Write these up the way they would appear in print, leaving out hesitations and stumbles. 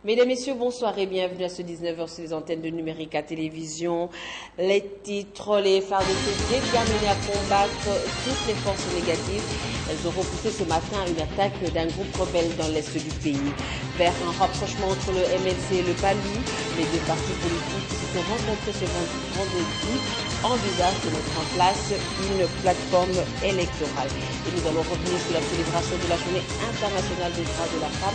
Mesdames, Messieurs, bonsoir et bienvenue à ce 19h sur les antennes de Numérique à Télévision. Les titres, les FARDC déterminés à combattre toutes les forces négatives. Elles ont repoussé ce matin une attaque d'un groupe rebelle dans l'est du pays. Vers un rapprochement entre le MLC et le PALU, les deux partis politiques qui se sont rencontrés ce vendredi envisagent de mettre en place une plateforme électorale. Et nous allons revenir sur la célébration de la Journée internationale des droits de la femme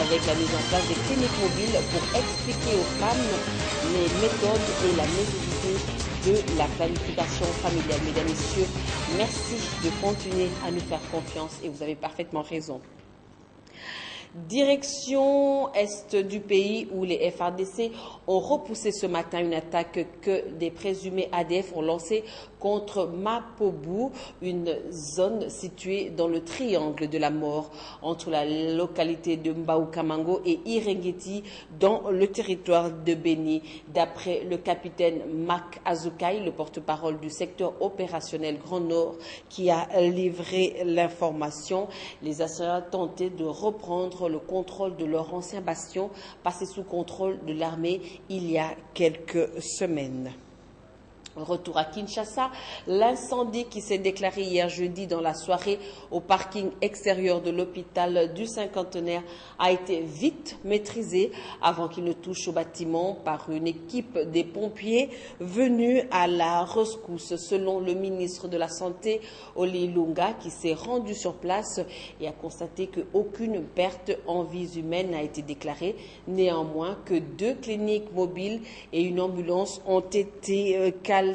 avec la mise en place des cliniques mobiles pour expliquer aux femmes les méthodes et la nécessité de la planification familiale. Mesdames, Messieurs, merci de continuer à nous faire confiance et vous avez parfaitement raison. Direction est du pays où les FARDC ont repoussé ce matin une attaque que des présumés ADF ont lancée contre Mapobu, une zone située dans le triangle de la mort entre la localité de Mbaukamango et Irengeti dans le territoire de Beni. D'après le capitaine Marc Azukai, le porte-parole du secteur opérationnel Grand Nord qui a livré l'information, les assaillants tentaient de reprendre le contrôle de leur ancien bastion passé sous contrôle de l'armée il y a quelques semaines. Retour à Kinshasa, l'incendie qui s'est déclaré hier jeudi dans la soirée au parking extérieur de l'hôpital du Cinquantenaire a été vite maîtrisé avant qu'il ne touche au bâtiment par une équipe des pompiers venus à la rescousse. Selon le ministre de la Santé, Oli Lunga, qui s'est rendu sur place et a constaté qu'aucune perte en vies humaines n'a été déclarée. Néanmoins, que 2 cliniques mobiles et une ambulance ont été calciné,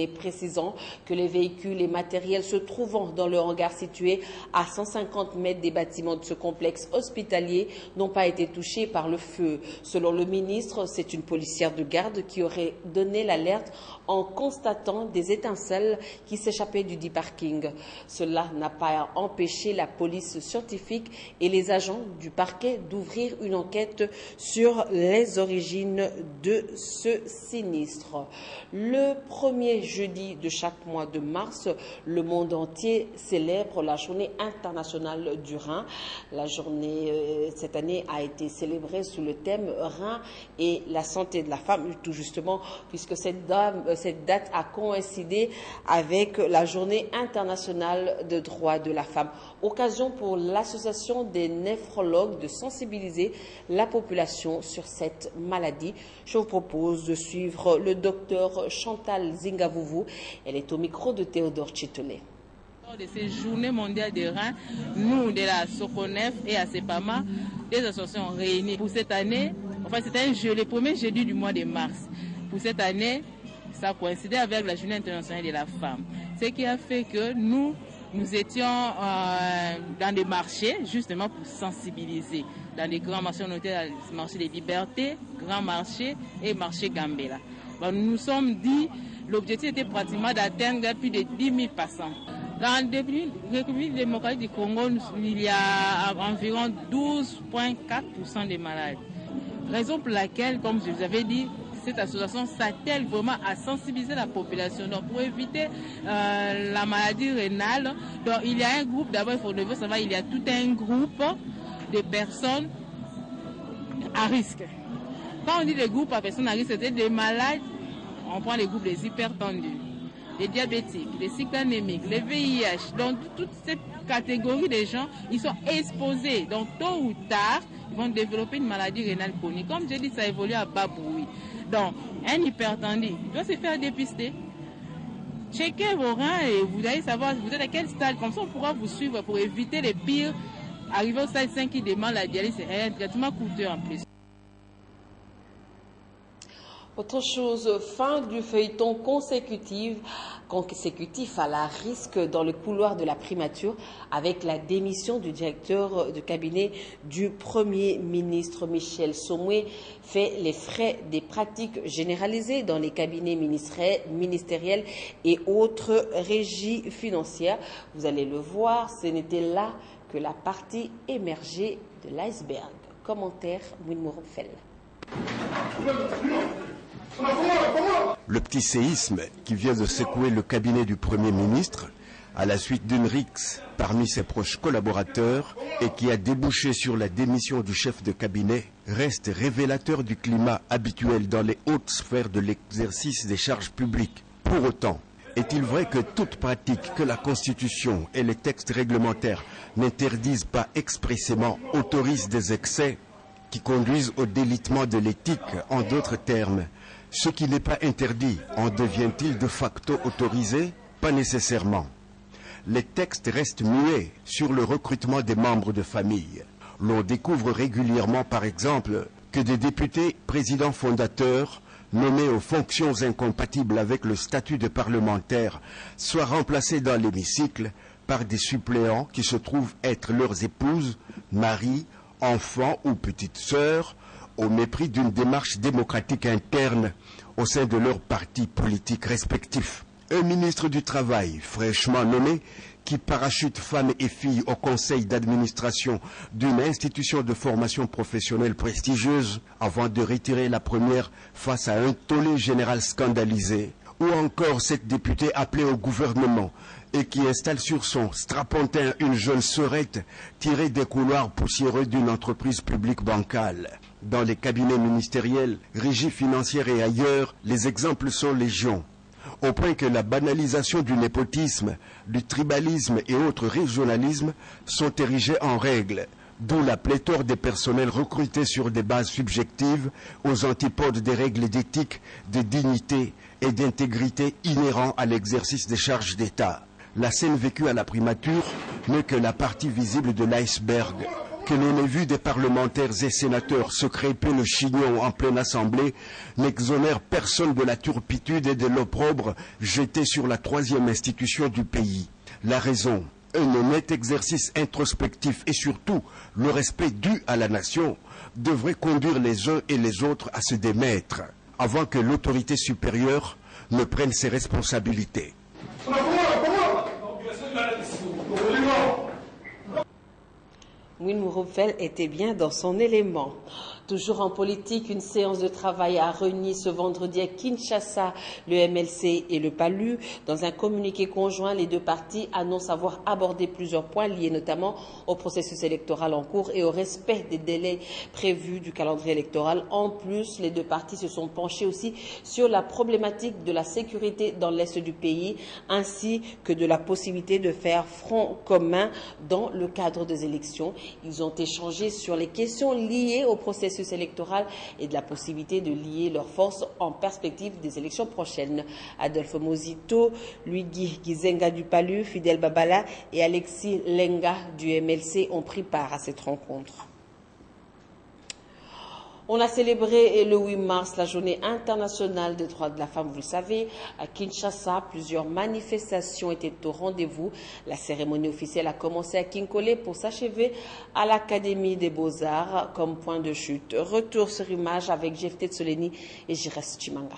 précisant que les véhicules et matériels se trouvant dans le hangar situé à 150 mètres des bâtiments de ce complexe hospitalier n'ont pas été touchés par le feu. Selon le ministre, c'est une policière de garde qui aurait donné l'alerte en constatant des étincelles qui s'échappaient du dit parking. Cela n'a pas empêché la police scientifique et les agents du parquet d'ouvrir une enquête sur les origines de ce sinistre. Le premier jeudi de chaque mois de mars, le monde entier célèbre la Journée internationale du rein. La journée cette année a été célébrée sous le thème rein et la santé de la femme, tout justement puisque cette date a coïncidé avec la Journée internationale des droits de la femme. Occasion pour l'association des néphrologues de sensibiliser la population sur cette maladie. Je vous propose de suivre le docteur Chantal Zingavuvu. Elle est au micro de Théodore Chitolet. Lors de ces journées mondiales des reins, nous, de la SOCONEF et ACEPAMA, des associations réunies pour cette année. Enfin, c'était le premier jeudi du mois de mars. Pour cette année, ça coïncidait avec la Journée internationale de la femme. Ce qui a fait que nous étions dans des marchés, justement pour sensibiliser. Dans des grands marchés, on était dans le marché des libertés, grand marché et marché Gambela. Bon, nous nous sommes dit, l'objectif était pratiquement d'atteindre plus de 10 000 passants. Dans la République démocratique du Congo, il y a environ 12,4% de malades. Raison pour laquelle, comme je vous avais dit, cette association s'attelle vraiment à sensibiliser la population. Donc, pour éviter la maladie rénale, donc, il y a un groupe, d'abord il faut savoir, il y a tout un groupe de personnes à risque. Quand on dit des groupes à personnes à risque, c'est des malades, on prend les groupes des hypertendus, les diabétiques, les cyclanémiques, les VIH. Donc, toutes ces catégories de gens, ils sont exposés. Donc, tôt ou tard, ils vont développer une maladie rénale chronique. Comme j'ai dit, ça évolue à bas bruit. Donc, un hypertendu doit se faire dépister. Checkez vos reins et vous allez savoir vous êtes à quel stade. Comme ça, on pourra vous suivre pour éviter les pires. Arrivé au stade 5 qui demande la dialyse, c'est un traitement coûteux en plus. Autre chose, fin du feuilleton consécutif à la risque dans le couloir de la primature avec la démission du directeur de cabinet du Premier ministre. Michel Somoué fait les frais des pratiques généralisées dans les cabinets ministériels et autres régies financières. Vous allez le voir, ce n'était là que la partie émergée de l'iceberg. Commentaire Winmoro Fell. Le petit séisme qui vient de secouer le cabinet du Premier ministre à la suite d'une rixe parmi ses proches collaborateurs et qui a débouché sur la démission du chef de cabinet, reste révélateur du climat habituel dans les hautes sphères de l'exercice des charges publiques. Pour autant, est-il vrai que toute pratique que la Constitution et les textes réglementaires n'interdisent pas expressément autorise des excès qui conduisent au délitement de l'éthique? En d'autres termes, ce qui n'est pas interdit en devient-il de facto autorisé? Pas nécessairement. Les textes restent muets sur le recrutement des membres de famille. L'on découvre régulièrement, par exemple, que des députés présidents fondateurs nommés aux fonctions incompatibles avec le statut de parlementaire soient remplacés dans l'hémicycle par des suppléants qui se trouvent être leurs épouses, maris, enfants ou petites sœurs, au mépris d'une démarche démocratique interne au sein de leurs partis politiques respectifs. Un ministre du Travail fraîchement nommé qui parachute femmes et filles au conseil d'administration d'une institution de formation professionnelle prestigieuse avant de retirer la première face à un tollé général scandalisé, ou encore cette députée appelée au gouvernement et qui installe sur son strapontin une jeune sœurette tirée des couloirs poussiéreux d'une entreprise publique bancale. Dans les cabinets ministériels, régies financières et ailleurs, les exemples sont légion, au point que la banalisation du népotisme, du tribalisme et autres régionalismes sont érigés en règle, d'où la pléthore des personnels recrutés sur des bases subjectives aux antipodes des règles d'éthique, de dignité et d'intégrité inhérents à l'exercice des charges d'État. La scène vécue à la primature n'est que la partie visible de l'iceberg. Que l'on ait vu des parlementaires et sénateurs se crêper le chignon en pleine assemblée n'exonère personne de la turpitude et de l'opprobre jeté sur la troisième institution du pays. La raison, un honnête exercice introspectif et surtout le respect dû à la nation devrait conduire les uns et les autres à se démettre avant que l'autorité supérieure ne prenne ses responsabilités. Win Mouroufel était bien dans son élément. Toujours en politique, une séance de travail a réuni ce vendredi à Kinshasa le MLC et le PALU. Dans un communiqué conjoint, les deux partis annoncent avoir abordé plusieurs points liés notamment au processus électoral en cours et au respect des délais prévus du calendrier électoral. En plus, les deux partis se sont penchés aussi sur la problématique de la sécurité dans l'est du pays, ainsi que de la possibilité de faire front commun dans le cadre des élections. Ils ont échangé sur les questions liées au processus électoral et de la possibilité de lier leurs forces en perspective des élections prochaines. Adolphe Mozito, Luigi Gizenga du PALU, Fidel Babala et Alexis Lenga du MLC ont pris part à cette rencontre. On a célébré le 8 mars la journée internationale des droits de la femme, vous le savez. À Kinshasa, plusieurs manifestations étaient au rendez-vous. La cérémonie officielle a commencé à Kinkole pour s'achever à l'Académie des Beaux-Arts comme point de chute. Retour sur image avec Jefté Tsoleni et Jires Chimanga.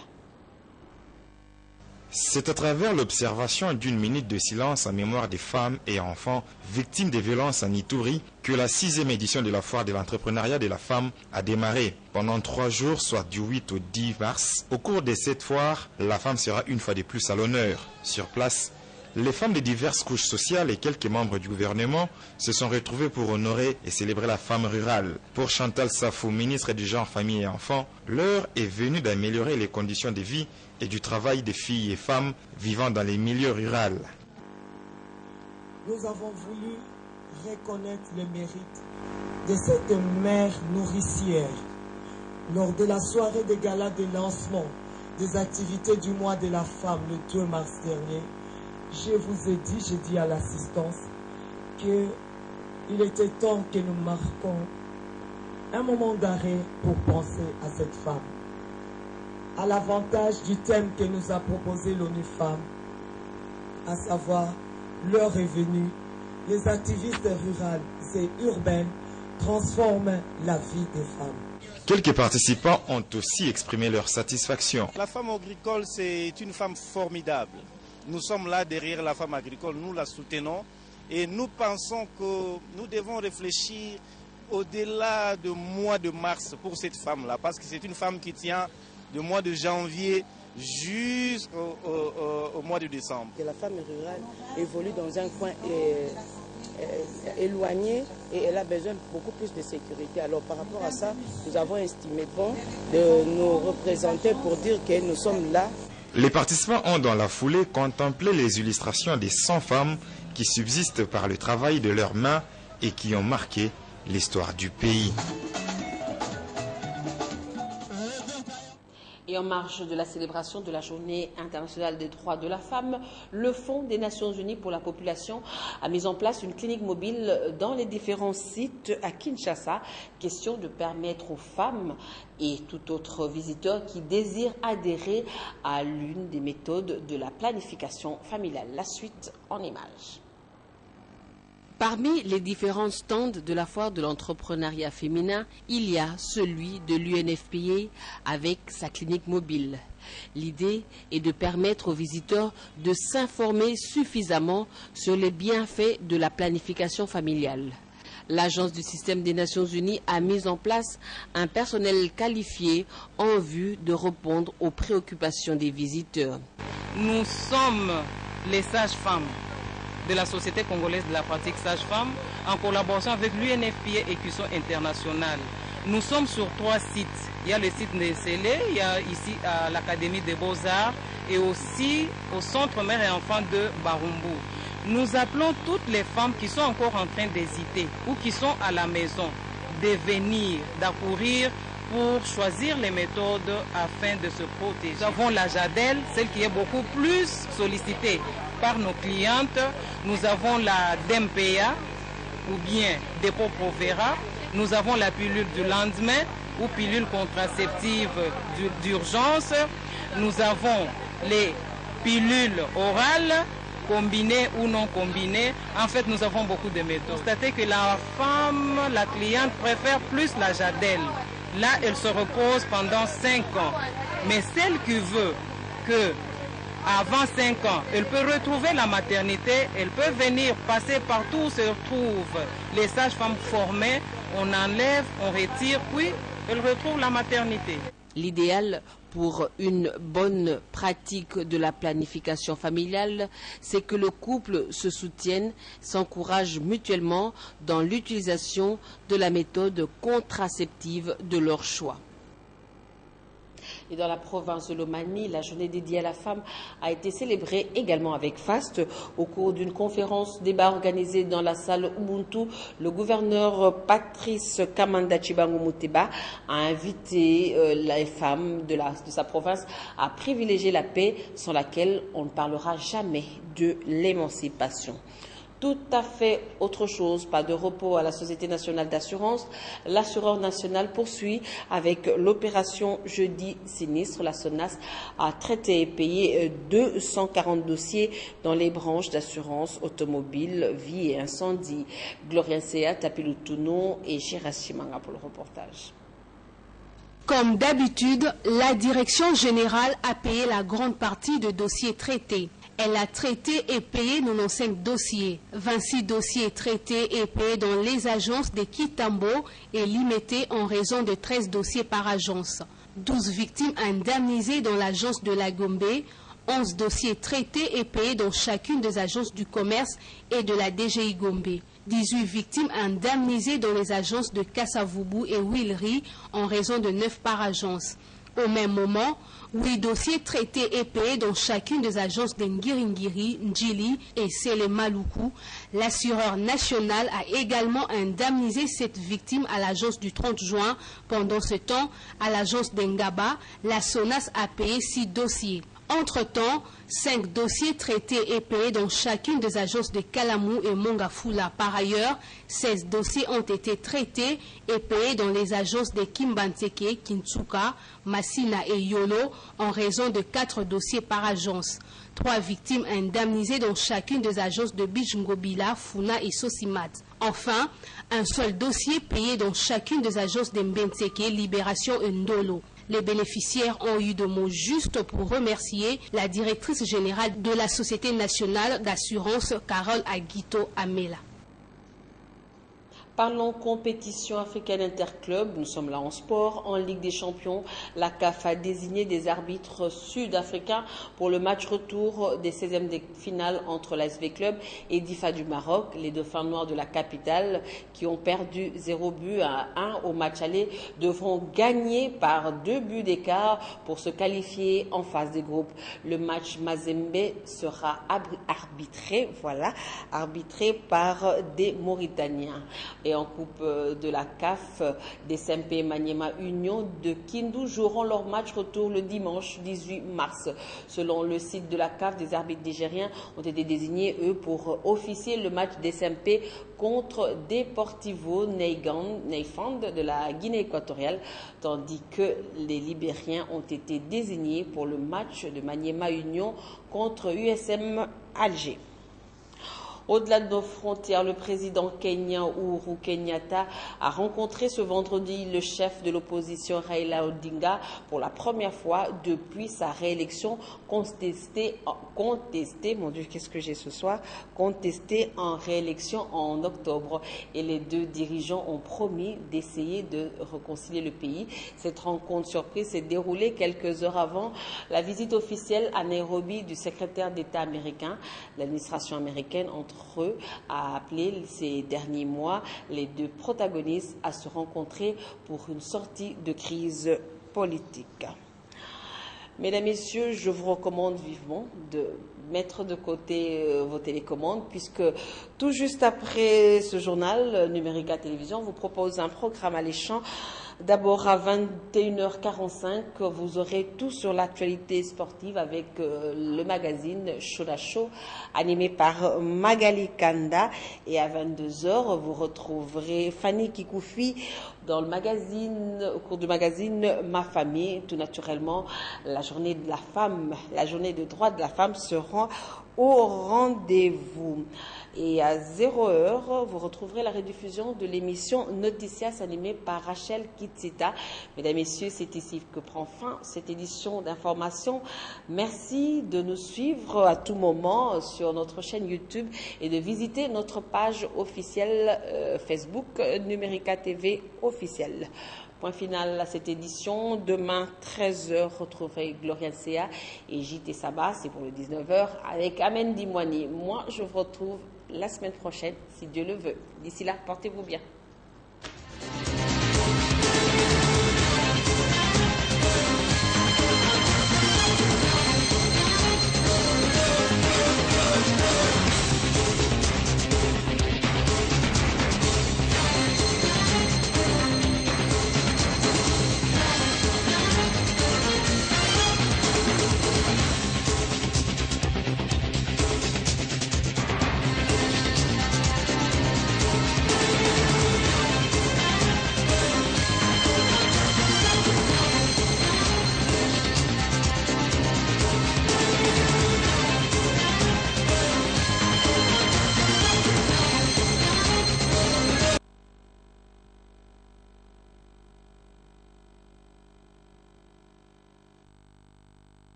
C'est à travers l'observation d'une minute de silence en mémoire des femmes et enfants victimes des violences en Ituri que la 6e édition de la foire de l'entrepreneuriat de la femme a démarré. Pendant 3 jours, soit du 8 au 10 mars, au cours de cette foire, la femme sera une fois de plus à l'honneur. Sur place, les femmes de diverses couches sociales et quelques membres du gouvernement se sont retrouvés pour honorer et célébrer la femme rurale. Pour Chantal Safou, ministre du Genre, Famille et Enfants, l'heure est venue d'améliorer les conditions de vie et du travail des filles et femmes vivant dans les milieux ruraux. Nous avons voulu reconnaître le mérite de cette mère nourricière lors de la soirée de gala de lancement des activités du mois de la femme le 2 mars dernier. Je vous ai dit, j'ai dit à l'assistance qu'il était temps que nous marquions un moment d'arrêt pour penser à cette femme. À l'avantage du thème que nous a proposé l'ONU Femmes, à savoir l'heure est venue, les activistes rurales et urbaines transforment la vie des femmes. Quelques participants ont aussi exprimé leur satisfaction. La femme agricole, c'est une femme formidable. Nous sommes là derrière la femme agricole, nous la soutenons et nous pensons que nous devons réfléchir au-delà du mois de mars pour cette femme-là, parce que c'est une femme qui tient du mois de janvier jusqu'au mois de décembre. La femme rurale évolue dans un coin éloigné et elle a besoin de beaucoup plus de sécurité. Alors par rapport à ça, nous avons estimé bon de nous représenter pour dire que nous sommes là. Les participants ont dans la foulée contemplé les illustrations des 100 femmes qui subsistent par le travail de leurs mains et qui ont marqué l'histoire du pays. Et en marge de la célébration de la Journée internationale des droits de la femme, le Fonds des Nations Unies pour la population a mis en place une clinique mobile dans les différents sites à Kinshasa. Question de permettre aux femmes et tout autre visiteur qui désire adhérer à l'une des méthodes de la planification familiale. La suite en images. Parmi les différents stands de la foire de l'entrepreneuriat féminin, il y a celui de l'UNFPA avec sa clinique mobile. L'idée est de permettre aux visiteurs de s'informer suffisamment sur les bienfaits de la planification familiale. L'Agence du système des Nations Unies a mis en place un personnel qualifié en vue de répondre aux préoccupations des visiteurs. Nous sommes les sages-femmes de la Société congolaise de la pratique sage-femme en collaboration avec l'UNFPA et CUSO International. Nous sommes sur 3 sites. Il y a le site de Sélé, il y a ici à l'Académie des Beaux-Arts et aussi au Centre Mère et Enfants de Barumbu. Nous appelons toutes les femmes qui sont encore en train d'hésiter ou qui sont à la maison de venir, d'accourir pour choisir les méthodes afin de se protéger. Nous avons la Jadel, celle qui est beaucoup plus sollicitée par nos clientes. Nous avons la DMPA ou bien Dépôt-Provera. Nous avons la pilule du lendemain ou pilule contraceptive d'urgence. Nous avons les pilules orales, combinées ou non combinées. En fait, nous avons beaucoup de méthodes. Constatez que la femme, la cliente préfère plus la Jadel. Là, elle se repose pendant 5 ans. Mais celle qui veut que avant 5 ans, elle peut retrouver la maternité, elle peut venir passer partout où se retrouvent les sages-femmes formées, on enlève, on retire, puis elle retrouve la maternité. L'idéal pour une bonne pratique de la planification familiale, c'est que le couple se soutienne, s'encourage mutuellement dans l'utilisation de la méthode contraceptive de leur choix. Et dans la province de l'Omani, la journée dédiée à la femme a été célébrée également avec faste. Au cours d'une conférence débat organisée dans la salle Ubuntu, le gouverneur Patrice Kamanda Chibango Muteba a invité les femmes de sa province à privilégier la paix sans laquelle on ne parlera jamais de l'émancipation. Tout à fait autre chose, pas de repos à la Société nationale d'assurance. L'assureur national poursuit avec l'opération Jeudi sinistre. La SONAS a traité et payé 240 dossiers dans les branches d'assurance automobile, vie et incendie. Gloria Sea, Tapilutounou et Chirachimanga pour le reportage. Comme d'habitude, la direction générale a payé la grande partie de dossiers traités. Elle a traité et payé 95 dossiers. 26 dossiers traités et payés dans les agences de Kitambo et limités en raison de 13 dossiers par agence. 12 victimes indemnisées dans l'agence de la Gombe, 11 dossiers traités et payés dans chacune des agences du commerce et de la DGI Gombe. 18 victimes indemnisées dans les agences de Kassavubu et Wilri en raison de 9 par agence. Au même moment, 8 dossiers traités et payés dans chacune des agences de Ngiringiri, Ndjili et Sele-Maluku. L'assureur national a également indemnisé cette victime à l'agence du 30 juin. Pendant ce temps, à l'agence d'Engaba, la SONAS a payé 6 dossiers. Entre-temps, 5 dossiers traités et payés dans chacune des agences de Kalamou et Mongafula. Par ailleurs, 16 dossiers ont été traités et payés dans les agences de Kimbanteke, Kintsuka, Massina et Yolo en raison de 4 dossiers par agence. 3 victimes indemnisées dans chacune des agences de Bijngobila, Funa et Sosimat. Enfin, un seul dossier payé dans chacune des agences de Mbenteke, Libération et Ndolo. Les bénéficiaires ont eu de mots justes pour remercier la directrice générale de la Société nationale d'assurance, Carole Aguito Amela. Parlons compétition africaine interclub. Nous sommes là en sport. En Ligue des Champions, la CAF a désigné des arbitres sud-africains pour le match retour des 16e de finale entre l'ASV Club et Difa du Maroc. Les dauphins noirs de la capitale, qui ont perdu 0-1 au match aller, devront gagner par 2 buts d'écart pour se qualifier en phase des groupes. Le match Mazembe sera arbitré par des Mauritaniens. Et en coupe de la CAF, des SMP Maniema Union de Kindu joueront leur match retour le dimanche 18 mars. Selon le site de la CAF, des arbitres nigériens ont été désignés, eux, pour officier le match des SMP contre Deportivo Neifand de la Guinée équatoriale, tandis que les Libériens ont été désignés pour le match de Maniema Union contre USM Alger. Au-delà de nos frontières, le président kenyan Uhuru Kenyatta a rencontré ce vendredi le chef de l'opposition Raila Odinga pour la première fois depuis sa réélection contestée en réélection en octobre. Et les deux dirigeants ont promis d'essayer de réconcilier le pays. Cette rencontre surprise s'est déroulée quelques heures avant la visite officielle à Nairobi du secrétaire d'État américain. L'administration américaine, entre eux, a appelé ces derniers mois les deux protagonistes à se rencontrer pour une sortie de crise politique. Mesdames, Messieurs, je vous recommande vivement de mettre de côté vos télécommandes, puisque tout juste après ce journal, Numérica Télévision vous propose un programme alléchant. D'abord à 21h45, vous aurez tout sur l'actualité sportive avec le magazine Shoda Show animé par Magali Kanda. Et à 22h, vous retrouverez Fanny Kikoufi dans le magazine, au cours du magazine Ma Famille. Tout naturellement, la journée de la femme, la journée de droits de la femme sera au rendez-vous. Et à 0h, vous retrouverez la rediffusion de l'émission Noticias animée par Rachel Kitsita. Mesdames, Messieurs, c'est ici que prend fin cette édition d'information. Merci de nous suivre à tout moment sur notre chaîne YouTube et de visiter notre page officielle Facebook Numérica TV officielle. Point final à cette édition. Demain, 13h, retrouverez Gloria Sea et JT Sabah. C'est pour le 19h avec Amen Dimwani. Moi, je vous retrouve la semaine prochaine, si Dieu le veut. D'ici là, portez-vous bien.